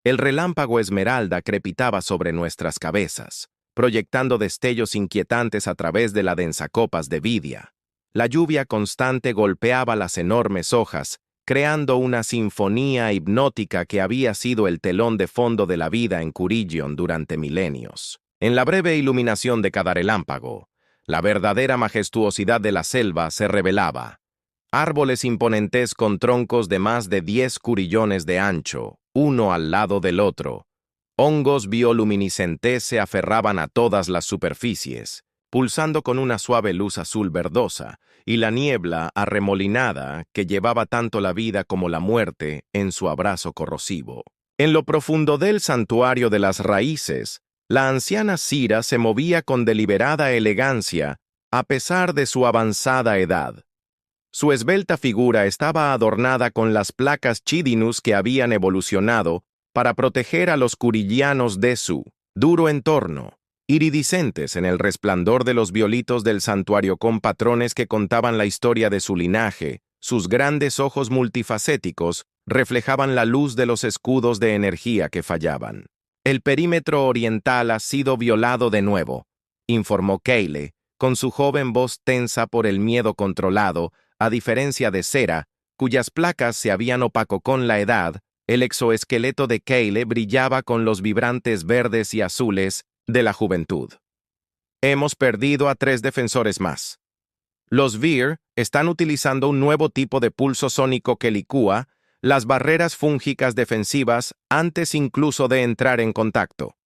El relámpago esmeralda crepitaba sobre nuestras cabezas, proyectando destellos inquietantes a través de la densa copas de vidia. La lluvia constante golpeaba las enormes hojas, creando una sinfonía hipnótica que había sido el telón de fondo de la vida en Curigion durante milenios. En la breve iluminación de cada relámpago, la verdadera majestuosidad de la selva se revelaba. Árboles imponentes con troncos de más de 10 curillones de ancho, uno al lado del otro. Hongos bioluminiscentes se aferraban a todas las superficies, pulsando con una suave luz azul verdosa, y la niebla arremolinada que llevaba tanto la vida como la muerte en su abrazo corrosivo. En lo profundo del santuario de las raíces, la anciana Sira se movía con deliberada elegancia, a pesar de su avanzada edad. Su esbelta figura estaba adornada con las placas Chidinus que habían evolucionado para proteger a los curillianos de su duro entorno, iridiscentes en el resplandor de los violitos del santuario con patrones que contaban la historia de su linaje. Sus grandes ojos multifacéticos reflejaban la luz de los escudos de energía que fallaban. El perímetro oriental ha sido violado de nuevo, informó Keile, con su joven voz tensa por el miedo controlado, a diferencia de Cera, cuyas placas se habían opacado con la edad. El exoesqueleto de Keile brillaba con los vibrantes verdes y azules de la juventud. Hemos perdido a 3 defensores más. Los Vir están utilizando un nuevo tipo de pulso sónico que licúa las barreras fúngicas defensivas antes incluso de entrar en contacto.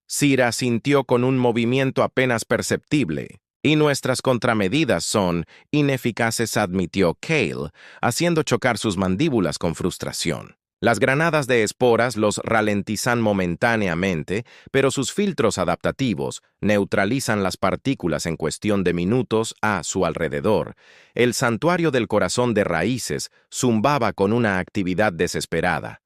Sira sintió con un movimiento apenas perceptible, y nuestras contramedidas son ineficaces, admitió Cale, haciendo chocar sus mandíbulas con frustración. Las granadas de esporas los ralentizan momentáneamente, pero sus filtros adaptativos neutralizan las partículas en cuestión de minutos a su alrededor. El santuario del corazón de raíces zumbaba con una actividad desesperada.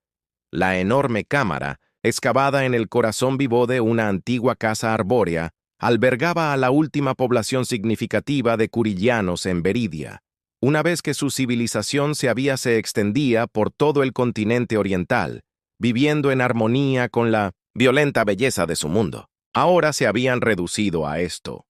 La enorme cámara, excavada en el corazón vivo de una antigua casa arbórea, albergaba a la última población significativa de curillianos en Veridia. Una vez que su civilización se extendía por todo el continente oriental, viviendo en armonía con la violenta belleza de su mundo. Ahora se habían reducido a esto.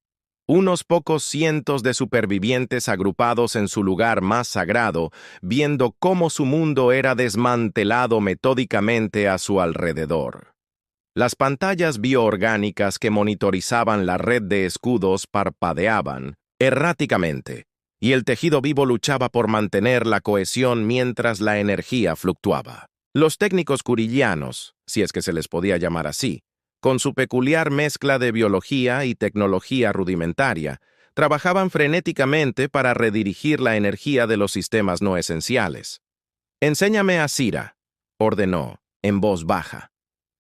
Unos pocos cientos de supervivientes agrupados en su lugar más sagrado, viendo cómo su mundo era desmantelado metódicamente a su alrededor. Las pantallas bioorgánicas que monitorizaban la red de escudos parpadeaban erráticamente, y el tejido vivo luchaba por mantener la cohesión mientras la energía fluctuaba. Los técnicos curillianos, si es que se les podía llamar así, con su peculiar mezcla de biología y tecnología rudimentaria, trabajaban frenéticamente para redirigir la energía de los sistemas no esenciales. «Enséñame a Sira», ordenó, en voz baja.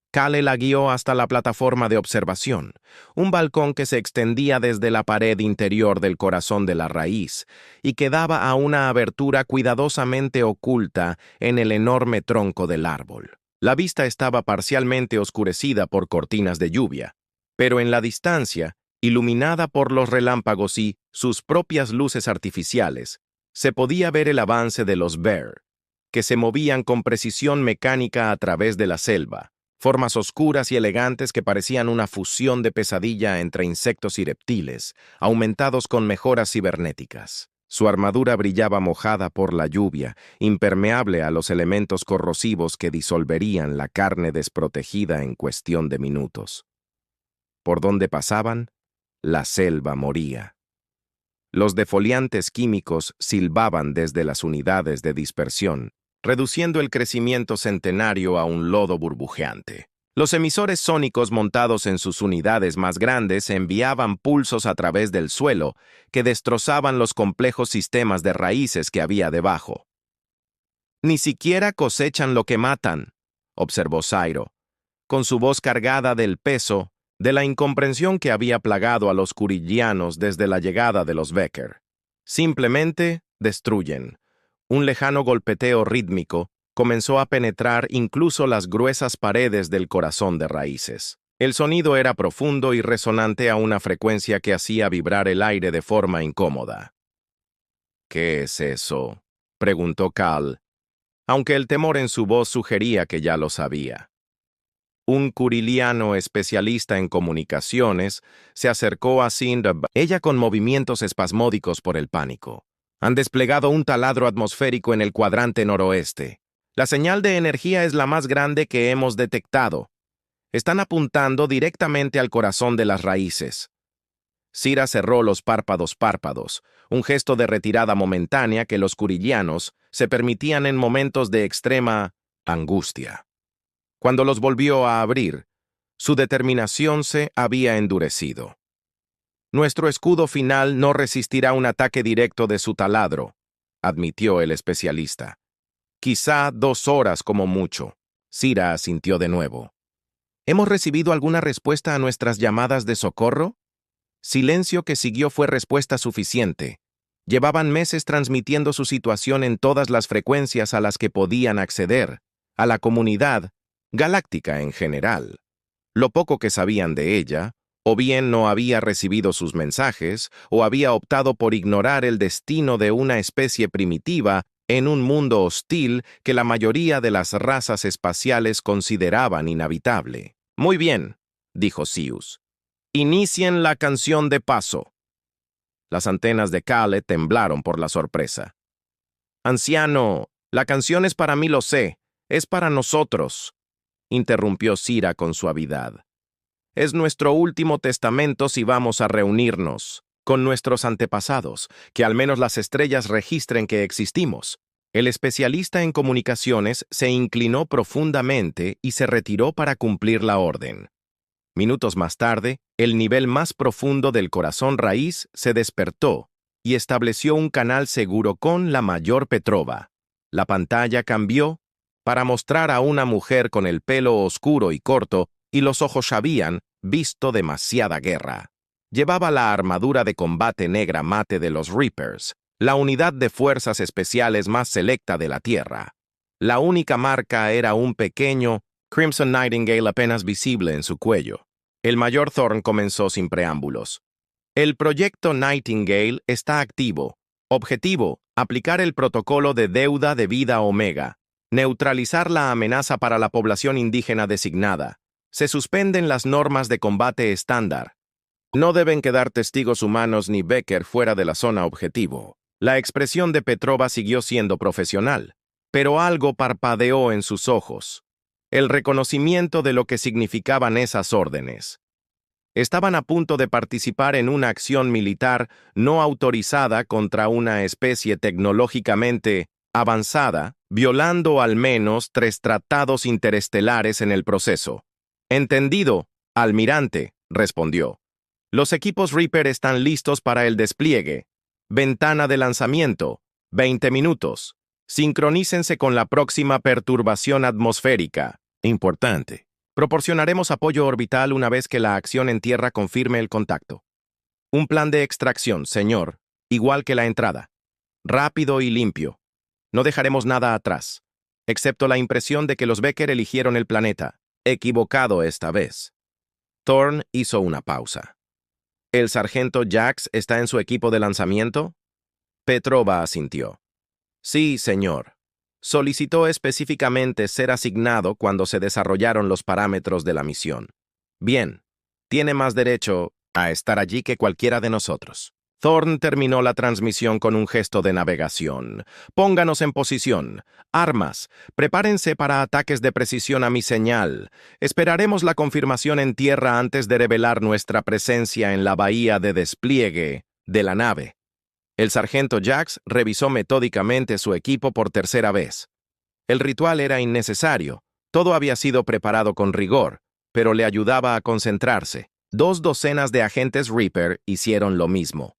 Cale la guió hasta la plataforma de observación, un balcón que se extendía desde la pared interior del corazón de la raíz y que daba a una abertura cuidadosamente oculta en el enorme tronco del árbol. La vista estaba parcialmente oscurecida por cortinas de lluvia, pero en la distancia, iluminada por los relámpagos y sus propias luces artificiales, se podía ver el avance de los Bear, que se movían con precisión mecánica a través de la selva. Formas oscuras y elegantes que parecían una fusión de pesadilla entre insectos y reptiles, aumentados con mejoras cibernéticas. Su armadura brillaba mojada por la lluvia, impermeable a los elementos corrosivos que disolverían la carne desprotegida en cuestión de minutos. Por donde pasaban, la selva moría. Los defoliantes químicos silbaban desde las unidades de dispersión, reduciendo el crecimiento centenario a un lodo burbujeante. Los emisores sónicos montados en sus unidades más grandes enviaban pulsos a través del suelo que destrozaban los complejos sistemas de raíces que había debajo. «Ni siquiera cosechan lo que matan», observó Zairo, con su voz cargada del peso de la incomprensión que había plagado a los curillianos desde la llegada de los Becker. «Simplemente destruyen». Un lejano golpeteo rítmico comenzó a penetrar incluso las gruesas paredes del corazón de raíces. El sonido era profundo y resonante a una frecuencia que hacía vibrar el aire de forma incómoda. «¿Qué es eso?», preguntó Cal, aunque el temor en su voz sugería que ya lo sabía. Un curiliano especialista en comunicaciones se acercó a Sindh, ella con movimientos espasmódicos por el pánico. Han desplegado un taladro atmosférico en el cuadrante noroeste. La señal de energía es la más grande que hemos detectado. Están apuntando directamente al corazón de las raíces. Sira cerró los párpados, un gesto de retirada momentánea que los curilianos se permitían en momentos de extrema angustia. Cuando los volvió a abrir, su determinación se había endurecido. Nuestro escudo final no resistirá un ataque directo de su taladro, admitió el especialista. Quizá 2 horas como mucho. Sira asintió de nuevo. ¿Hemos recibido alguna respuesta a nuestras llamadas de socorro? Silencio que siguió fue respuesta suficiente. Llevaban meses transmitiendo su situación en todas las frecuencias a las que podían acceder, a la comunidad galáctica en general. Lo poco que sabían de ella, o bien no había recibido sus mensajes, o había optado por ignorar el destino de una especie primitiva en un mundo hostil que la mayoría de las razas espaciales consideraban inhabitable. Muy bien, dijo Sius. Inicien la canción de paso. Las antenas de Kale temblaron por la sorpresa. Anciano, la canción es para mí, lo sé. Es para nosotros, interrumpió Sira con suavidad. Es nuestro último testamento si vamos a reunirnos con nuestros antepasados, que al menos las estrellas registren que existimos. El especialista en comunicaciones se inclinó profundamente y se retiró para cumplir la orden. Minutos más tarde, el nivel más profundo del corazón raíz se despertó y estableció un canal seguro con la mayor Petrova. La pantalla cambió para mostrar a una mujer con el pelo oscuro y corto y los ojos habían visto demasiada guerra. Llevaba la armadura de combate negra mate de los Reapers, la unidad de fuerzas especiales más selecta de la Tierra. La única marca era un pequeño Crimson Nightingale apenas visible en su cuello. El mayor Thorn comenzó sin preámbulos. El proyecto Nightingale está activo. Objetivo: aplicar el protocolo de deuda de vida Omega. Neutralizar la amenaza para la población indígena designada. Se suspenden las normas de combate estándar. No deben quedar testigos humanos ni Becker fuera de la zona objetivo. La expresión de Petrova siguió siendo profesional, pero algo parpadeó en sus ojos. El reconocimiento de lo que significaban esas órdenes. Estaban a punto de participar en una acción militar no autorizada contra una especie tecnológicamente avanzada, violando al menos 3 tratados interestelares en el proceso. Entendido, almirante, respondió. Los equipos Reaper están listos para el despliegue. Ventana de lanzamiento, 20 minutos. Sincronícense con la próxima perturbación atmosférica. Importante. Proporcionaremos apoyo orbital una vez que la acción en tierra confirme el contacto. Un plan de extracción, señor, igual que la entrada. Rápido y limpio. No dejaremos nada atrás, excepto la impresión de que los Becker eligieron el planeta. Equivocado esta vez. Thorn hizo una pausa. ¿El sargento Jax está en su equipo de lanzamiento? Petrova asintió. Sí, señor. Solicitó específicamente ser asignado cuando se desarrollaron los parámetros de la misión. Bien, tiene más derecho a estar allí que cualquiera de nosotros. Thorn terminó la transmisión con un gesto de navegación. Pónganos en posición. Armas. Prepárense para ataques de precisión a mi señal. Esperaremos la confirmación en tierra antes de revelar nuestra presencia en la bahía de despliegue de la nave. El sargento Jax revisó metódicamente su equipo por tercera vez. El ritual era innecesario. Todo había sido preparado con rigor, pero le ayudaba a concentrarse. 2 docenas de agentes Reaper hicieron lo mismo.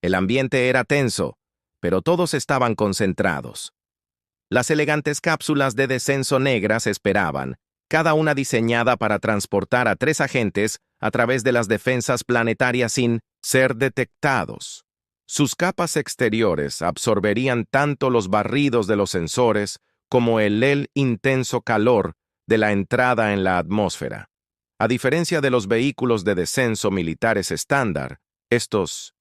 El ambiente era tenso, pero todos estaban concentrados. Las elegantes cápsulas de descenso negras esperaban, cada una diseñada para transportar a 3 agentes a través de las defensas planetarias sin ser detectados. Sus capas exteriores absorberían tanto los barridos de los sensores como el intenso calor de la entrada en la atmósfera. A diferencia de los vehículos de descenso militares estándar, estos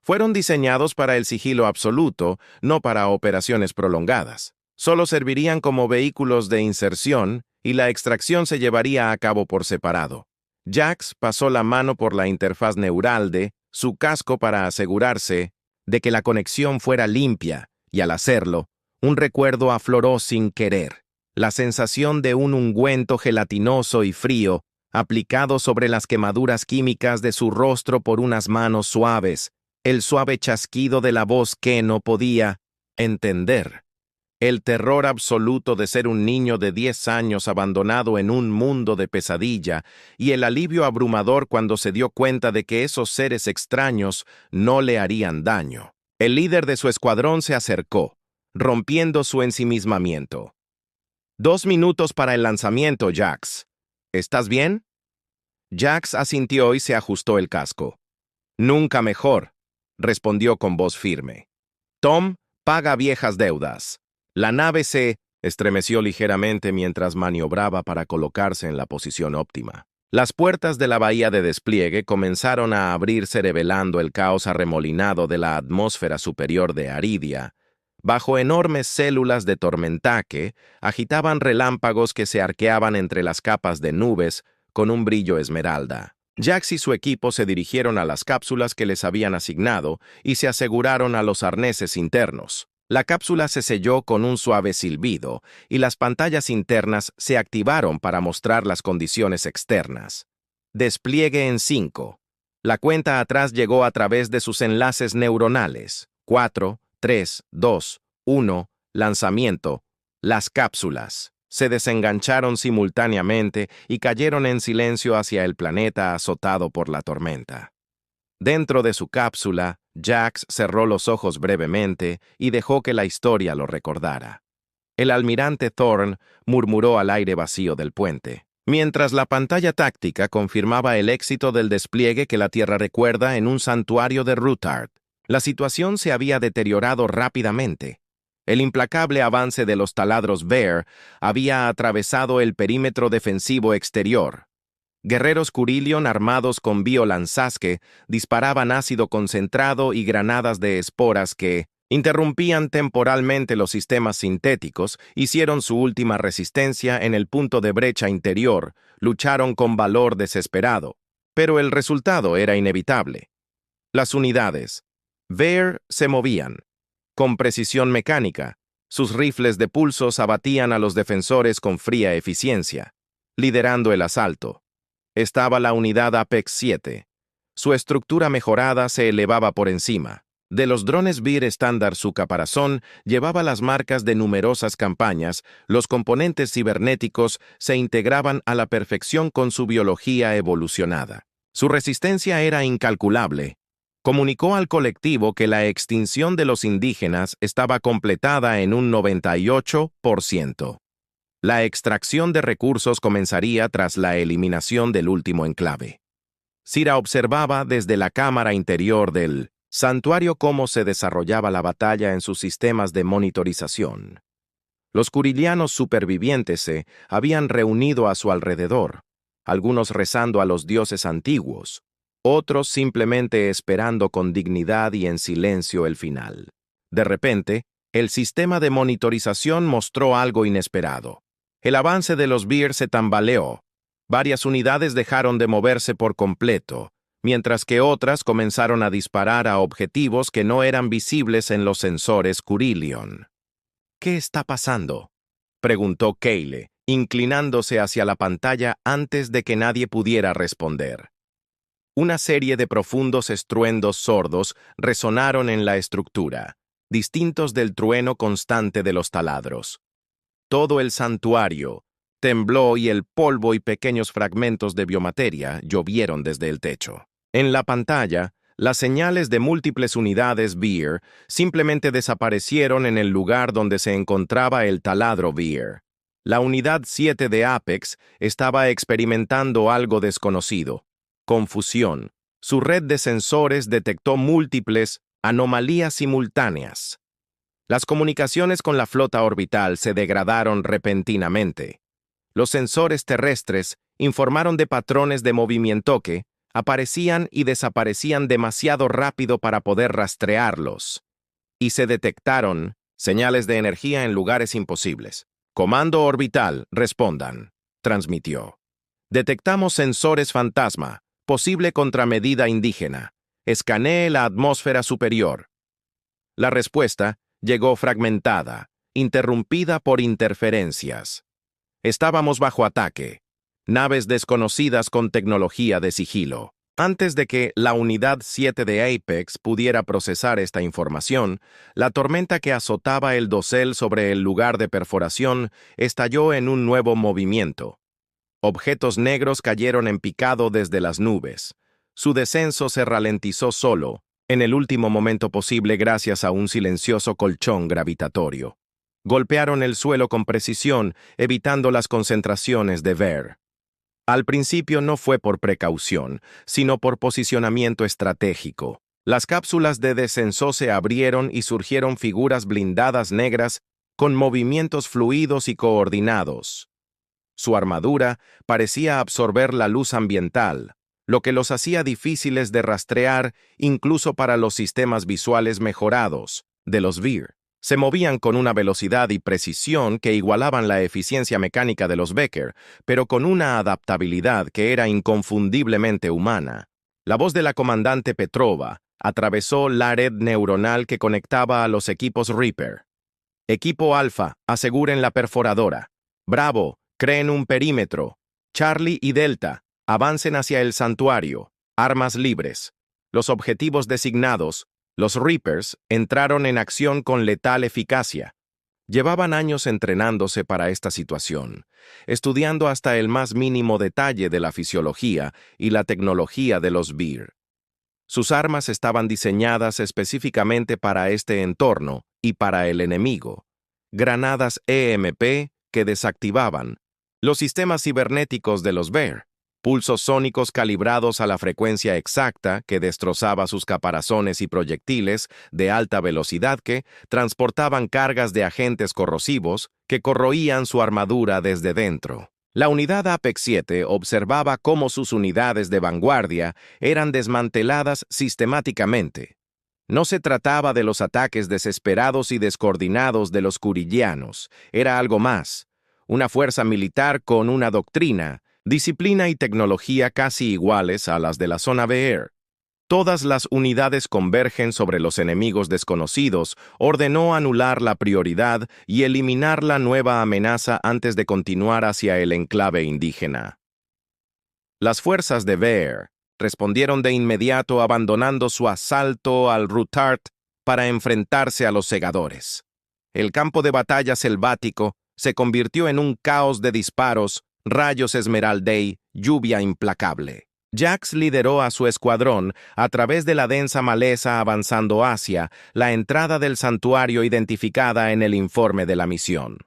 fueron diseñados para el sigilo absoluto, no para operaciones prolongadas. Solo servirían como vehículos de inserción y la extracción se llevaría a cabo por separado. Jax pasó la mano por la interfaz neural de su casco para asegurarse de que la conexión fuera limpia, y al hacerlo, un recuerdo afloró sin querer. La sensación de un ungüento gelatinoso y frío aplicado sobre las quemaduras químicas de su rostro por unas manos suaves, el suave chasquido de la voz que no podía entender. El terror absoluto de ser un niño de 10 años abandonado en un mundo de pesadilla y el alivio abrumador cuando se dio cuenta de que esos seres extraños no le harían daño. El líder de su escuadrón se acercó, rompiendo su ensimismamiento. 2 minutos para el lanzamiento, Jax. ¿Estás bien? Jax asintió y se ajustó el casco. Nunca mejor, respondió con voz firme. Tom, paga viejas deudas. La nave se estremeció ligeramente mientras maniobraba para colocarse en la posición óptima. Las puertas de la bahía de despliegue comenzaron a abrirse revelando el caos arremolinado de la atmósfera superior de Aridia. Bajo enormes células de tormentaque, agitaban relámpagos que se arqueaban entre las capas de nubes con un brillo esmeralda. Jax y su equipo se dirigieron a las cápsulas que les habían asignado y se aseguraron a los arneses internos. La cápsula se selló con un suave silbido y las pantallas internas se activaron para mostrar las condiciones externas. Despliegue en 5. La cuenta atrás llegó a través de sus enlaces neuronales. 4, 3, 2, 1, lanzamiento. Las cápsulas se desengancharon simultáneamente y cayeron en silencio hacia el planeta azotado por la tormenta. Dentro de su cápsula, Jax cerró los ojos brevemente y dejó que la historia lo recordara. El almirante Thorne murmuró al aire vacío del puente, mientras la pantalla táctica confirmaba el éxito del despliegue que la Tierra recuerda en un santuario de Rutard. La situación se había deteriorado rápidamente. El implacable avance de los taladros Bear había atravesado el perímetro defensivo exterior. Guerreros Curillion armados con biolanzasque disparaban ácido concentrado y granadas de esporas que interrumpían temporalmente los sistemas sintéticos, hicieron su última resistencia en el punto de brecha interior, lucharon con valor desesperado. Pero el resultado era inevitable. Las unidades Bear se movían. Con precisión mecánica, sus rifles de pulsos abatían a los defensores con fría eficiencia. Liderando el asalto estaba la unidad Apex 7. Su estructura mejorada se elevaba por encima. De los drones Bear estándar, su caparazón llevaba las marcas de numerosas campañas, los componentes cibernéticos se integraban a la perfección con su biología evolucionada. Su resistencia era incalculable. Comunicó al colectivo que la extinción de los indígenas estaba completada en un 98%. La extracción de recursos comenzaría tras la eliminación del último enclave. Sira observaba desde la cámara interior del santuario cómo se desarrollaba la batalla en sus sistemas de monitorización. Los curillianos supervivientes se habían reunido a su alrededor, algunos rezando a los dioses antiguos, otros simplemente esperando con dignidad y en silencio el final. De repente, el sistema de monitorización mostró algo inesperado. El avance de los Bear se tambaleó. Varias unidades dejaron de moverse por completo, mientras que otras comenzaron a disparar a objetivos que no eran visibles en los sensores Curillion. ¿Qué está pasando?, preguntó Keyle, inclinándose hacia la pantalla antes de que nadie pudiera responder. Una serie de profundos estruendos sordos resonaron en la estructura, distintos del trueno constante de los taladros. Todo el santuario tembló y el polvo y pequeños fragmentos de biomateria llovieron desde el techo. En la pantalla, las señales de múltiples unidades Bear simplemente desaparecieron en el lugar donde se encontraba el taladro Bear. La unidad 7 de Apex estaba experimentando algo desconocido. Confusión. Su red de sensores detectó múltiples anomalías simultáneas. Las comunicaciones con la flota orbital se degradaron repentinamente. Los sensores terrestres informaron de patrones de movimiento que aparecían y desaparecían demasiado rápido para poder rastrearlos. Y se detectaron señales de energía en lugares imposibles. Comando orbital, respondan. transmitió. Detectamos sensores fantasma, posible contramedida indígena. Escanee la atmósfera superior. La respuesta llegó fragmentada, interrumpida por interferencias. Estábamos bajo ataque. Naves desconocidas con tecnología de sigilo. Antes de que la Unidad 7 de Apex pudiera procesar esta información, la tormenta que azotaba el dosel sobre el lugar de perforación estalló en un nuevo movimiento. Objetos negros cayeron en picado desde las nubes. Su descenso se ralentizó solo, en el último momento posible gracias a un silencioso colchón gravitatorio. Golpearon el suelo con precisión, evitando las concentraciones de Ver. Al principio no fue por precaución, sino por posicionamiento estratégico. Las cápsulas de descenso se abrieron y surgieron figuras blindadas negras con movimientos fluidos y coordinados. Su armadura parecía absorber la luz ambiental, lo que los hacía difíciles de rastrear incluso para los sistemas visuales mejorados de los Vir. Se movían con una velocidad y precisión que igualaban la eficiencia mecánica de los Becker, pero con una adaptabilidad que era inconfundiblemente humana. La voz de la comandante Petrova atravesó la red neuronal que conectaba a los equipos Reaper. Equipo Alfa, aseguren la perforadora. Bravo, creen un perímetro. Charlie y Delta, avancen hacia el santuario. Armas libres. Los objetivos designados. Los Reapers entraron en acción con letal eficacia. Llevaban años entrenándose para esta situación, estudiando hasta el más mínimo detalle de la fisiología y la tecnología de los Vir. Sus armas estaban diseñadas específicamente para este entorno y para el enemigo. Granadas EMP que desactivaban. Los sistemas cibernéticos de los Ver. Pulsos sónicos calibrados a la frecuencia exacta que destrozaba sus caparazones y proyectiles de alta velocidad que transportaban cargas de agentes corrosivos que corroían su armadura desde dentro. La unidad Apex 7 observaba cómo sus unidades de vanguardia eran desmanteladas sistemáticamente. No se trataba de los ataques desesperados y descoordinados de los curillanos, era algo más, una fuerza militar con una doctrina, disciplina y tecnología casi iguales a las de la zona VR. Todas las unidades convergen sobre los enemigos desconocidos, ordenó anular la prioridad y eliminar la nueva amenaza antes de continuar hacia el enclave indígena. Las fuerzas de VR respondieron de inmediato abandonando su asalto al Rutart para enfrentarse a los segadores. El campo de batalla selvático se convirtió en un caos de disparos, rayos esmeraldei, lluvia implacable. Jax lideró a su escuadrón a través de la densa maleza avanzando hacia la entrada del santuario identificada en el informe de la misión.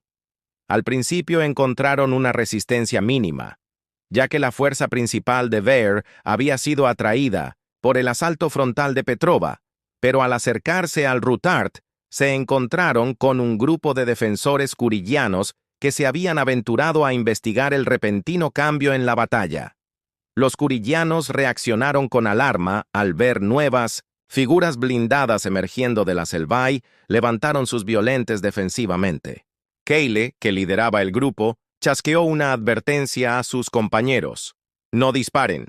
Al principio encontraron una resistencia mínima, ya que la fuerza principal de Ver había sido atraída por el asalto frontal de Petrova, pero al acercarse al Rutart, se encontraron con un grupo de defensores curillanos que se habían aventurado a investigar el repentino cambio en la batalla. Los curillanos reaccionaron con alarma al ver nuevas figuras blindadas emergiendo de la selva y levantaron sus violentes defensivamente. Keile, que lideraba el grupo, chasqueó una advertencia a sus compañeros. No disparen.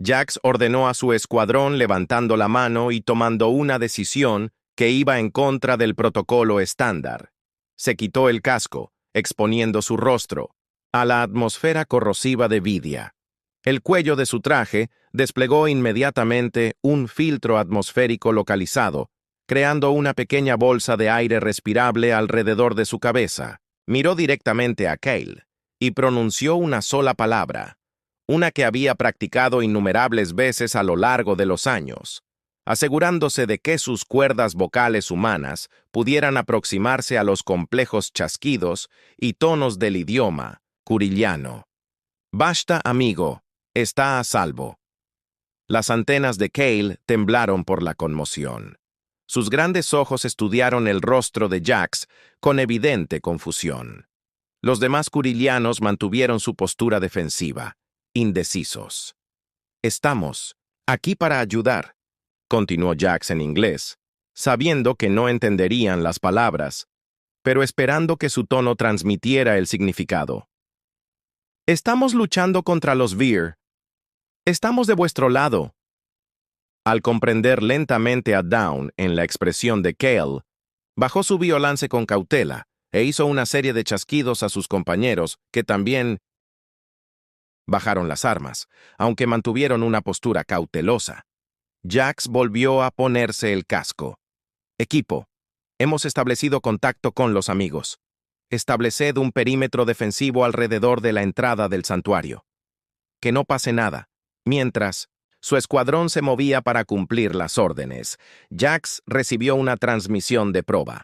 Jax ordenó a su escuadrón levantando la mano y tomando una decisión que iba en contra del protocolo estándar. Se quitó el casco, exponiendo su rostro a la atmósfera corrosiva de Vidia. El cuello de su traje desplegó inmediatamente un filtro atmosférico localizado, creando una pequeña bolsa de aire respirable alrededor de su cabeza. Miró directamente a Kale y pronunció una sola palabra, una que había practicado innumerables veces a lo largo de los años, asegurándose de que sus cuerdas vocales humanas pudieran aproximarse a los complejos chasquidos y tonos del idioma curillano. Basta, amigo, está a salvo. Las antenas de Kale temblaron por la conmoción. Sus grandes ojos estudiaron el rostro de Jax con evidente confusión. Los demás curillanos mantuvieron su postura defensiva, indecisos. Estamos aquí para ayudar, continuó Jax en inglés, sabiendo que no entenderían las palabras, pero esperando que su tono transmitiera el significado. Estamos luchando contra los Veer. Estamos de vuestro lado. Al comprender lentamente a Dawn en la expresión de Cale, bajó su violance con cautela e hizo una serie de chasquidos a sus compañeros que también bajaron las armas, aunque mantuvieron una postura cautelosa. Jax volvió a ponerse el casco. Equipo, hemos establecido contacto con los amigos. Estableced un perímetro defensivo alrededor de la entrada del santuario. Que no pase nada. Mientras, su escuadrón se movía para cumplir las órdenes. Jax recibió una transmisión de prueba.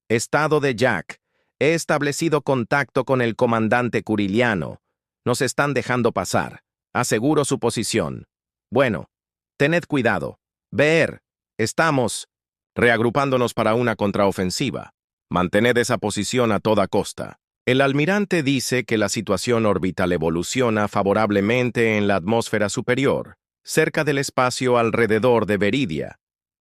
Estado de Jack. He establecido contacto con el comandante Curiliano. Nos están dejando pasar. Aseguro su posición. Bueno, tened cuidado. Ver, estamos reagrupándonos para una contraofensiva. Mantened esa posición a toda costa. El almirante dice que la situación orbital evoluciona favorablemente en la atmósfera superior, cerca del espacio alrededor de Veridia.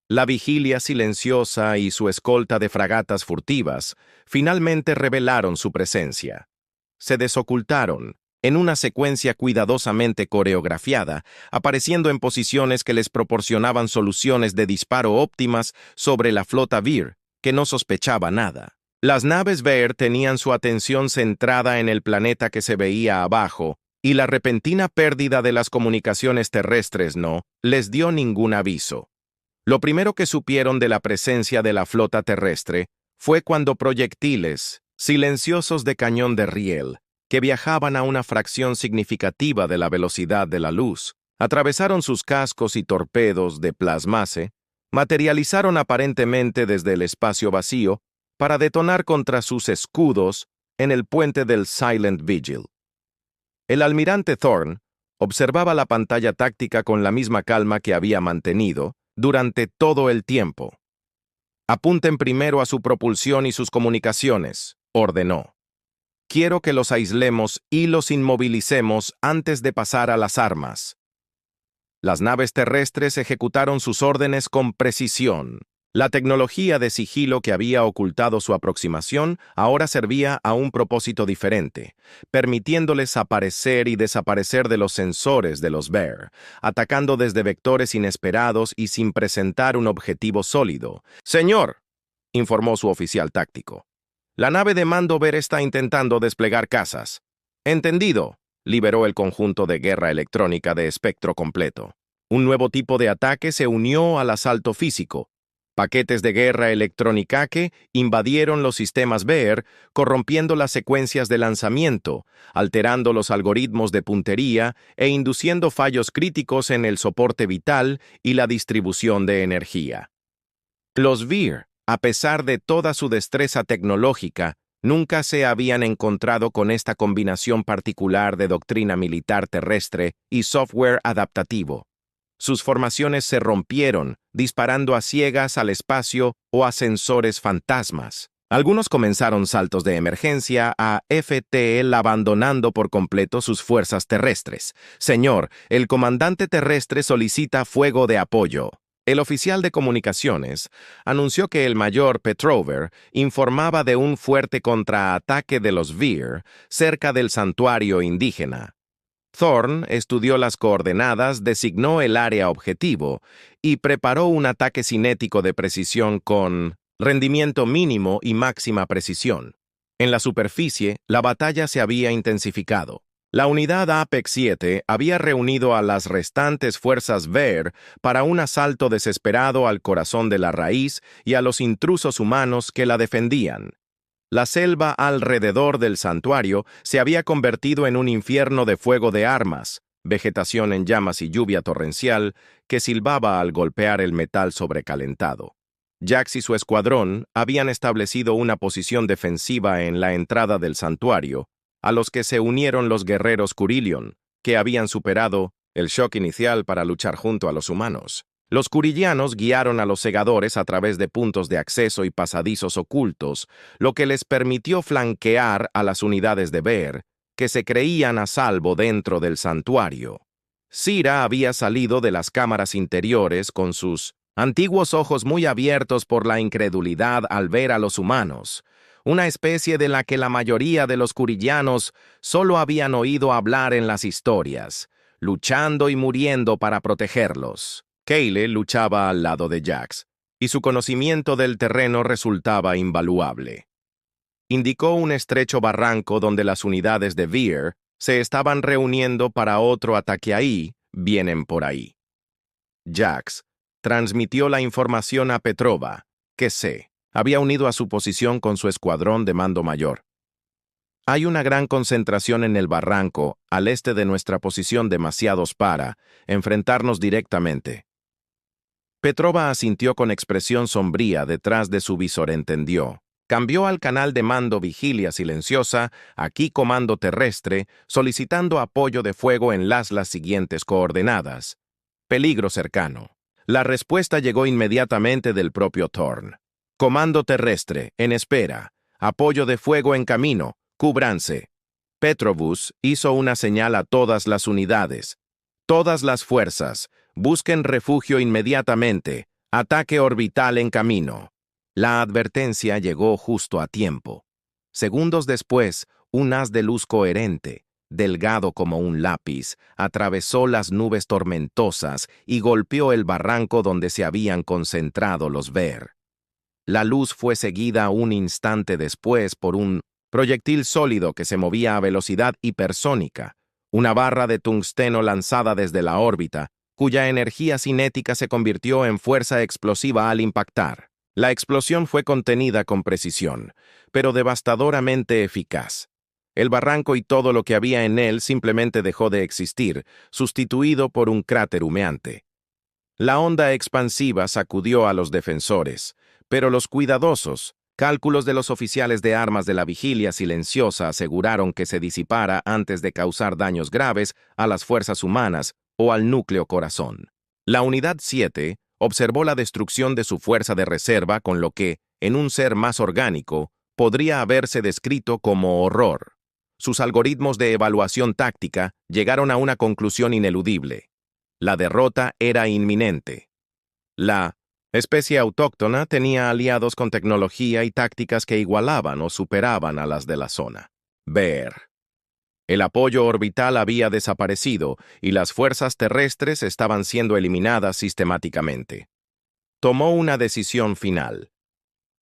La vigilia silenciosa y su escolta de fragatas furtivas finalmente revelaron su presencia. Se desocultaron, en una secuencia cuidadosamente coreografiada, apareciendo en posiciones que les proporcionaban soluciones de disparo óptimas sobre la flota Veer, que no sospechaba nada. Las naves Veer tenían su atención centrada en el planeta que se veía abajo, y la repentina pérdida de las comunicaciones terrestres no les dio ningún aviso. Lo primero que supieron de la presencia de la flota terrestre fue cuando proyectiles, silenciosos de cañón de riel, que viajaban a una fracción significativa de la velocidad de la luz, atravesaron sus cascos y torpedos de plasmase, materializaron aparentemente desde el espacio vacío para detonar contra sus escudos en el puente del Silent Vigil. El almirante Thorn observaba la pantalla táctica con la misma calma que había mantenido durante todo el tiempo. Apunten primero a su propulsión y sus comunicaciones, ordenó. Quiero que los aislemos y los inmovilicemos antes de pasar a las armas. Las naves terrestres ejecutaron sus órdenes con precisión. La tecnología de sigilo que había ocultado su aproximación ahora servía a un propósito diferente, permitiéndoles aparecer y desaparecer de los sensores de los Veer, atacando desde vectores inesperados y sin presentar un objetivo sólido. «Señor», informó su oficial táctico, «la nave de mando Veer está intentando desplegar cazas». «Entendido», liberó el conjunto de guerra electrónica de espectro completo. Un nuevo tipo de ataque se unió al asalto físico. Paquetes de guerra electrónica que invadieron los sistemas Veer, corrompiendo las secuencias de lanzamiento, alterando los algoritmos de puntería e induciendo fallos críticos en el soporte vital y la distribución de energía. Los Veer, a pesar de toda su destreza tecnológica, nunca se habían encontrado con esta combinación particular de doctrina militar terrestre y software adaptativo. Sus formaciones se rompieron, disparando a ciegas al espacio o a sensores fantasmas. Algunos comenzaron saltos de emergencia a FTL abandonando por completo sus fuerzas terrestres. «Señor, el comandante terrestre solicita fuego de apoyo». El oficial de comunicaciones anunció que el mayor Petrover informaba de un fuerte contraataque de los Veer cerca del santuario indígena. Thorn estudió las coordenadas, designó el área objetivo y preparó un ataque cinético de precisión con rendimiento mínimo y máxima precisión. En la superficie, la batalla se había intensificado. La unidad Apex 7 había reunido a las restantes fuerzas Veer para un asalto desesperado al corazón de la raíz y a los intrusos humanos que la defendían. La selva alrededor del santuario se había convertido en un infierno de fuego de armas, vegetación en llamas y lluvia torrencial que silbaba al golpear el metal sobrecalentado. Jax y su escuadrón habían establecido una posición defensiva en la entrada del santuario, a los que se unieron los guerreros Curilion, que habían superado el shock inicial para luchar junto a los humanos. Los curillianos guiaron a los segadores a través de puntos de acceso y pasadizos ocultos, lo que les permitió flanquear a las unidades de Veer, que se creían a salvo dentro del santuario. Sira había salido de las cámaras interiores con sus antiguos ojos muy abiertos por la incredulidad al ver a los humanos. una especie de la que la mayoría de los curillanos solo habían oído hablar en las historias, luchando y muriendo para protegerlos. Kyle luchaba al lado de Jax, y su conocimiento del terreno resultaba invaluable. Indicó un estrecho barranco donde las unidades de Veer se estaban reuniendo para otro ataque ahí, vienen por ahí. Jax transmitió la información a Petrova, que se había unido a su posición con su escuadrón de mando mayor. Hay una gran concentración en el barranco, al este de nuestra posición demasiados para enfrentarnos directamente. Petrova asintió con expresión sombría detrás de su visor. Entendió. Cambió al canal de mando Vigilia Silenciosa, aquí comando terrestre, solicitando apoyo de fuego en las siguientes coordenadas. Peligro cercano. La respuesta llegó inmediatamente del propio Thorn. Comando terrestre, en espera. Apoyo de fuego en camino. Cúbranse. Petrovus hizo una señal a todas las unidades. Todas las fuerzas, busquen refugio inmediatamente. Ataque orbital en camino. La advertencia llegó justo a tiempo. Segundos después, un haz de luz coherente, delgado como un lápiz, atravesó las nubes tormentosas y golpeó el barranco donde se habían concentrado los Veer. La luz fue seguida un instante después por un proyectil sólido que se movía a velocidad hipersónica, una barra de tungsteno lanzada desde la órbita, cuya energía cinética se convirtió en fuerza explosiva al impactar. La explosión fue contenida con precisión, pero devastadoramente eficaz. El barranco y todo lo que había en él simplemente dejó de existir, sustituido por un cráter humeante. La onda expansiva sacudió a los defensores, pero los cuidadosos cálculos de los oficiales de armas de la Vigilia Silenciosa aseguraron que se disipara antes de causar daños graves a las fuerzas humanas o al núcleo corazón. La Unidad 7 observó la destrucción de su fuerza de reserva con lo que, en un ser más orgánico, podría haberse descrito como horror. Sus algoritmos de evaluación táctica llegaron a una conclusión ineludible. La derrota era inminente. La especie autóctona tenía aliados con tecnología y tácticas que igualaban o superaban a las de la zona. Ver. El apoyo orbital había desaparecido y las fuerzas terrestres estaban siendo eliminadas sistemáticamente. Tomó una decisión final: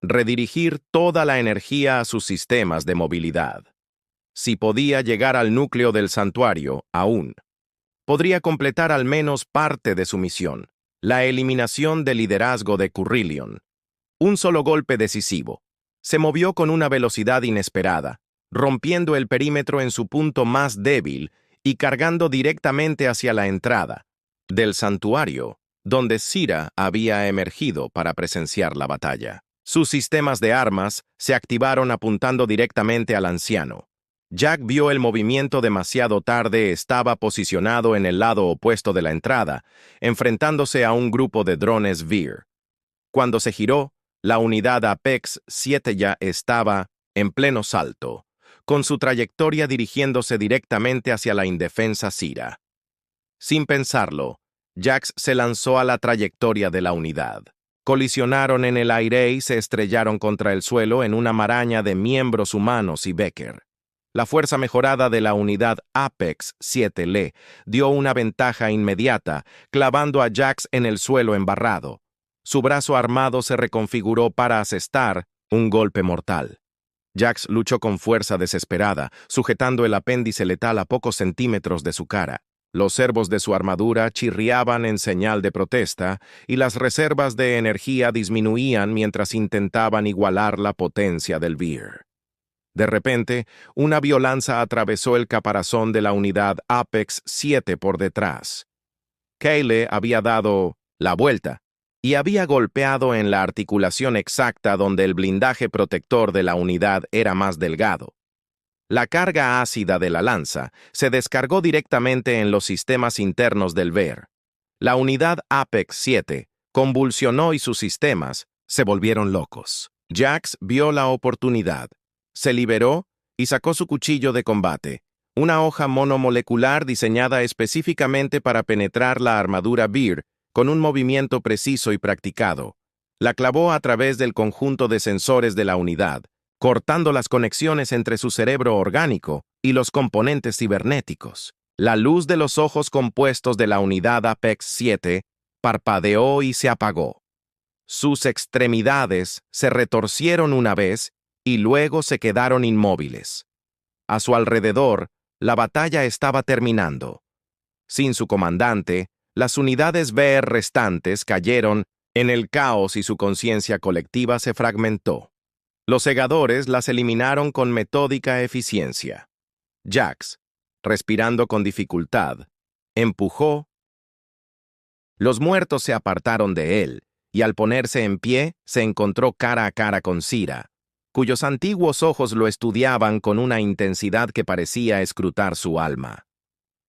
redirigir toda la energía a sus sistemas de movilidad. Si podía llegar al núcleo del santuario, aún podría completar al menos parte de su misión, la eliminación del liderazgo de Currillion. Un solo golpe decisivo. Se movió con una velocidad inesperada, rompiendo el perímetro en su punto más débil y cargando directamente hacia la entrada del santuario, donde Sira había emergido para presenciar la batalla. Sus sistemas de armas se activaron apuntando directamente al anciano. Jack vio el movimiento demasiado tarde. Estaba posicionado en el lado opuesto de la entrada, enfrentándose a un grupo de drones Veer. Cuando se giró, la unidad Apex 7 ya estaba en pleno salto, con su trayectoria dirigiéndose directamente hacia la indefensa Sira. Sin pensarlo, Jax se lanzó a la trayectoria de la unidad. Colisionaron en el aire y se estrellaron contra el suelo en una maraña de miembros humanos y Becker. La fuerza mejorada de la unidad Apex 7 le dio una ventaja inmediata, clavando a Jax en el suelo embarrado. Su brazo armado se reconfiguró para asestar un golpe mortal. Jax luchó con fuerza desesperada, sujetando el apéndice letal a pocos centímetros de su cara. Los servos de su armadura chirriaban en señal de protesta y las reservas de energía disminuían mientras intentaban igualar la potencia del Veer. De repente, una violanza atravesó el caparazón de la unidad Apex 7 por detrás. Kyle había dado la vuelta y había golpeado en la articulación exacta donde el blindaje protector de la unidad era más delgado. La carga ácida de la lanza se descargó directamente en los sistemas internos del Veer. La unidad Apex 7 convulsionó y sus sistemas se volvieron locos. Jax vio la oportunidad. Se liberó y sacó su cuchillo de combate, una hoja monomolecular diseñada específicamente para penetrar la armadura Veer con un movimiento preciso y practicado. La clavó a través del conjunto de sensores de la unidad, cortando las conexiones entre su cerebro orgánico y los componentes cibernéticos. La luz de los ojos compuestos de la unidad Apex 7 parpadeó y se apagó. Sus extremidades se retorcieron una vez y luego se quedaron inmóviles. A su alrededor, la batalla estaba terminando. Sin su comandante, las unidades VR restantes cayeron en el caos y su conciencia colectiva se fragmentó. Los segadores las eliminaron con metódica eficiencia. Jax, respirando con dificultad, empujó. Los muertos se apartaron de él, y al ponerse en pie, se encontró cara a cara con Zira, cuyos antiguos ojos lo estudiaban con una intensidad que parecía escrutar su alma.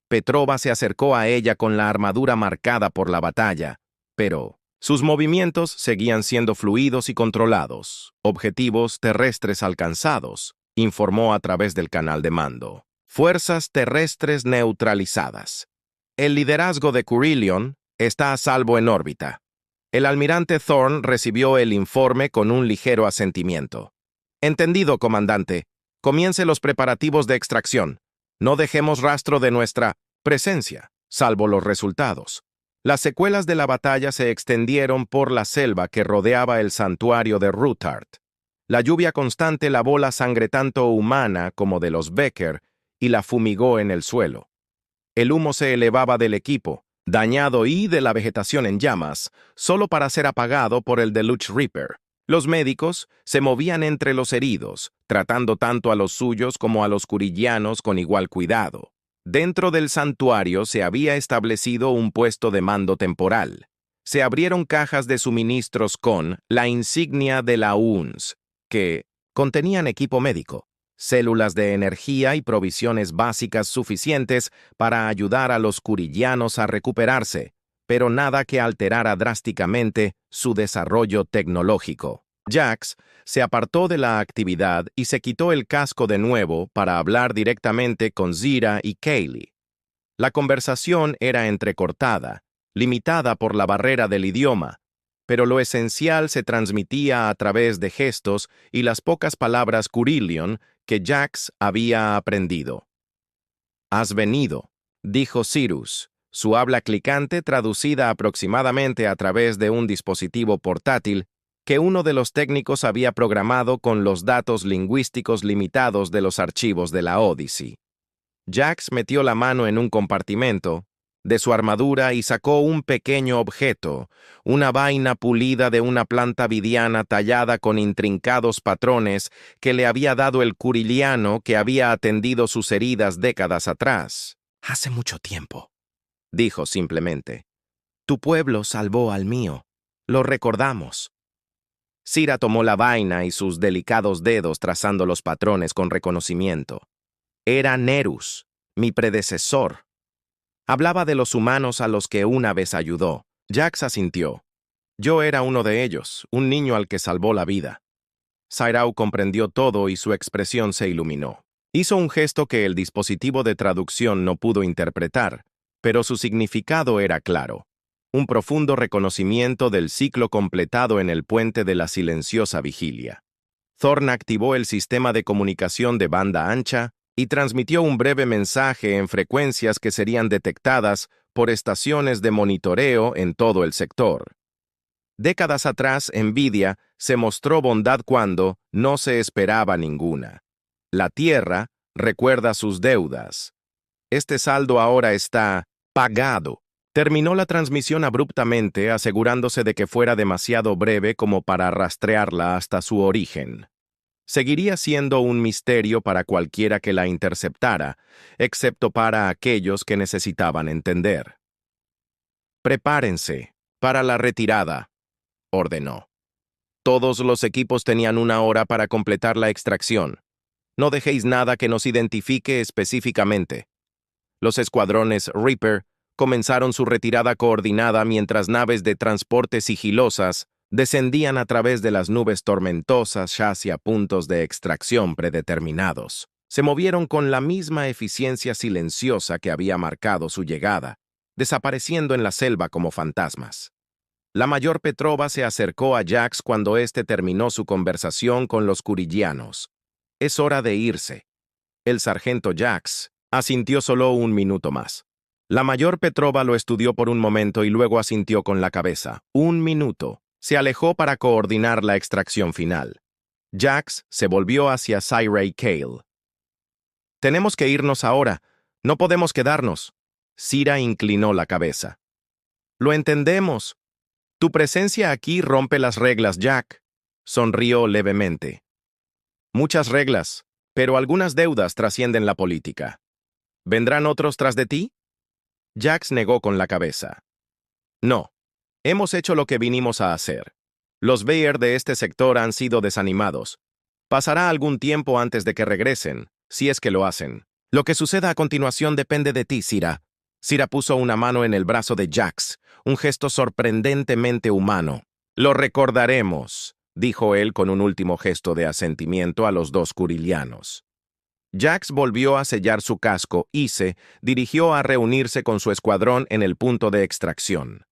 Petrova se acercó a ella con la armadura marcada por la batalla, pero sus movimientos seguían siendo fluidos y controlados. Objetivos terrestres alcanzados, informó a través del canal de mando. Fuerzas terrestres neutralizadas. El liderazgo de Kurillion está a salvo en órbita. El almirante Thorn recibió el informe con un ligero asentimiento. Entendido, comandante. Comience los preparativos de extracción. No dejemos rastro de nuestra presencia, salvo los resultados. Las secuelas de la batalla se extendieron por la selva que rodeaba el santuario de Rutard. La lluvia constante lavó la sangre tanto humana como de los Becker y la fumigó en el suelo. El humo se elevaba del equipo, dañado y de la vegetación en llamas, solo para ser apagado por el Deluxe Reaper. Los médicos se movían entre los heridos, tratando tanto a los suyos como a los kurillianos con igual cuidado. Dentro del santuario se había establecido un puesto de mando temporal. Se abrieron cajas de suministros con la insignia de la UNS, que contenían equipo médico, células de energía y provisiones básicas suficientes para ayudar a los kurillianos a recuperarse, pero nada que alterara drásticamente su desarrollo tecnológico. Jax se apartó de la actividad y se quitó el casco de nuevo para hablar directamente con Zira y Kaylee. La conversación era entrecortada, limitada por la barrera del idioma, pero lo esencial se transmitía a través de gestos y las pocas palabras Kurillion que Jax había aprendido. «Has venido», dijo Cyrus, su habla clicante traducida aproximadamente a través de un dispositivo portátil que uno de los técnicos había programado con los datos lingüísticos limitados de los archivos de la Odyssey. Jax metió la mano en un compartimento de su armadura y sacó un pequeño objeto, una vaina pulida de una planta vidiana tallada con intrincados patrones que le había dado el kurilliano que había atendido sus heridas décadas atrás. «Hace mucho tiempo», dijo simplemente. «Tu pueblo salvó al mío. Lo recordamos». Zira tomó la vaina y sus delicados dedos trazando los patrones con reconocimiento. Era Nerus, mi predecesor. Hablaba de los humanos a los que una vez ayudó. Jax asintió. Yo era uno de ellos, un niño al que salvó la vida. Sairau comprendió todo y su expresión se iluminó. Hizo un gesto que el dispositivo de traducción no pudo interpretar, pero su significado era claro. Un profundo reconocimiento del ciclo completado en el puente de la silenciosa vigilia. Thorn activó el sistema de comunicación de banda ancha y transmitió un breve mensaje en frecuencias que serían detectadas por estaciones de monitoreo en todo el sector. Décadas atrás, Nvidia se mostró bondad cuando no se esperaba ninguna. La Tierra recuerda sus deudas. Este saldo ahora está pagado. Terminó la transmisión abruptamente, asegurándose de que fuera demasiado breve como para rastrearla hasta su origen. Seguiría siendo un misterio para cualquiera que la interceptara, excepto para aquellos que necesitaban entender. «Prepárense para la retirada», ordenó. Todos los equipos tenían 1 hora para completar la extracción. No dejéis nada que nos identifique específicamente. Los escuadrones Reaper comenzaron su retirada coordinada mientras naves de transporte sigilosas descendían a través de las nubes tormentosas hacia puntos de extracción predeterminados. Se movieron con la misma eficiencia silenciosa que había marcado su llegada, desapareciendo en la selva como fantasmas. La mayor Petrova se acercó a Jax cuando éste terminó su conversación con los curillianos. Es hora de irse. El sargento Jax asintió solo un minuto más. La mayor Petrova lo estudió por un momento y luego asintió con la cabeza. Un minuto. Se alejó para coordinar la extracción final. Jax se volvió hacia Cyril Cale. «Tenemos que irnos ahora. No podemos quedarnos». Cira inclinó la cabeza. «Lo entendemos. Tu presencia aquí rompe las reglas, Jack». Sonrió levemente. «Muchas reglas, pero algunas deudas trascienden la política. ¿Vendrán otros tras de ti?» Jax negó con la cabeza. «No. Hemos hecho lo que vinimos a hacer. Los Baer de este sector han sido desanimados. Pasará algún tiempo antes de que regresen, si es que lo hacen. Lo que suceda a continuación depende de ti, Cira». Cira puso una mano en el brazo de Jax, un gesto sorprendentemente humano. «Lo recordaremos», dijo él con un último gesto de asentimiento a los dos curillianos. Jax volvió a sellar su casco y se dirigió a reunirse con su escuadrón en el punto de extracción.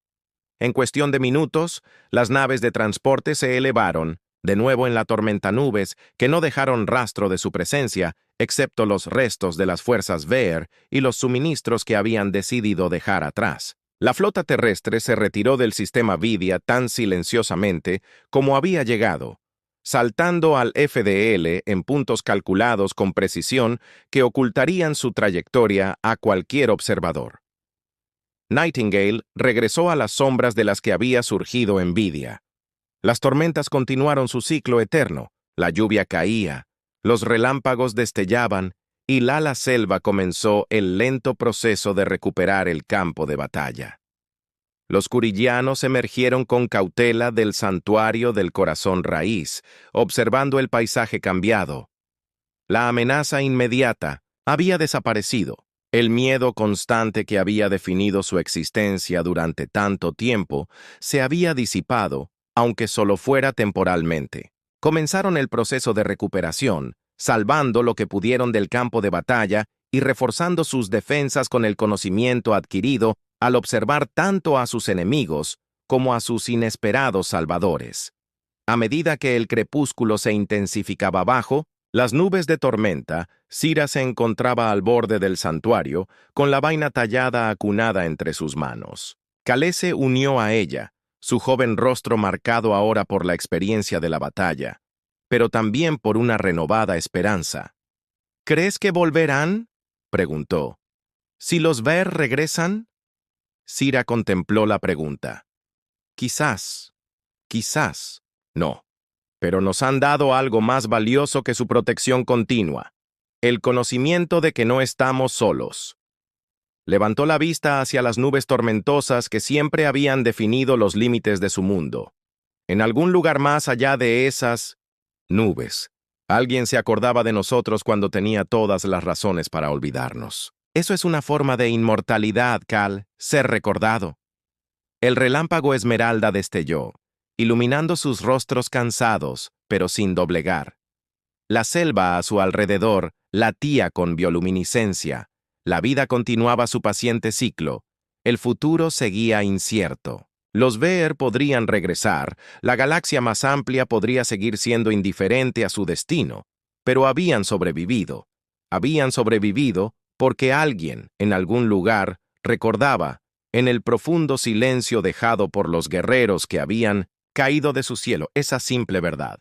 En cuestión de minutos, las naves de transporte se elevaron, de nuevo en la tormenta nubes, que no dejaron rastro de su presencia, excepto los restos de las fuerzas Baer y los suministros que habían decidido dejar atrás. La flota terrestre se retiró del sistema Vidia tan silenciosamente como había llegado, saltando al FDL en puntos calculados con precisión que ocultarían su trayectoria a cualquier observador. Nightingale regresó a las sombras de las que había surgido en Vidia. Las tormentas continuaron su ciclo eterno, la lluvia caía, los relámpagos destellaban y la selva comenzó el lento proceso de recuperar el campo de batalla. Los curillianos emergieron con cautela del santuario del corazón raíz, observando el paisaje cambiado. La amenaza inmediata había desaparecido. El miedo constante que había definido su existencia durante tanto tiempo se había disipado, aunque solo fuera temporalmente. Comenzaron el proceso de recuperación, salvando lo que pudieron del campo de batalla y reforzando sus defensas con el conocimiento adquirido al observar tanto a sus enemigos como a sus inesperados salvadores. A medida que el crepúsculo se intensificaba bajo las nubes de tormenta, Cira se encontraba al borde del santuario, con la vaina tallada acunada entre sus manos. Calais se unió a ella, su joven rostro marcado ahora por la experiencia de la batalla, pero también por una renovada esperanza. «¿Crees que volverán?», preguntó. «¿Si los Baer regresan?». Cira contempló la pregunta. «Quizás, quizás, no. Pero nos han dado algo más valioso que su protección continua, el conocimiento de que no estamos solos». Levantó la vista hacia las nubes tormentosas que siempre habían definido los límites de su mundo. En algún lugar más allá de esas nubes, alguien se acordaba de nosotros cuando tenía todas las razones para olvidarnos. Eso es una forma de inmortalidad, Cal, ser recordado. El relámpago esmeralda destelló, iluminando sus rostros cansados, pero sin doblegar. La selva a su alrededor latía con bioluminiscencia. La vida continuaba su paciente ciclo. El futuro seguía incierto. Los Baer podrían regresar, la galaxia más amplia podría seguir siendo indiferente a su destino, pero habían sobrevivido. Habían sobrevivido porque alguien, en algún lugar, recordaba, en el profundo silencio dejado por los guerreros que habían caído de su cielo, esa simple verdad.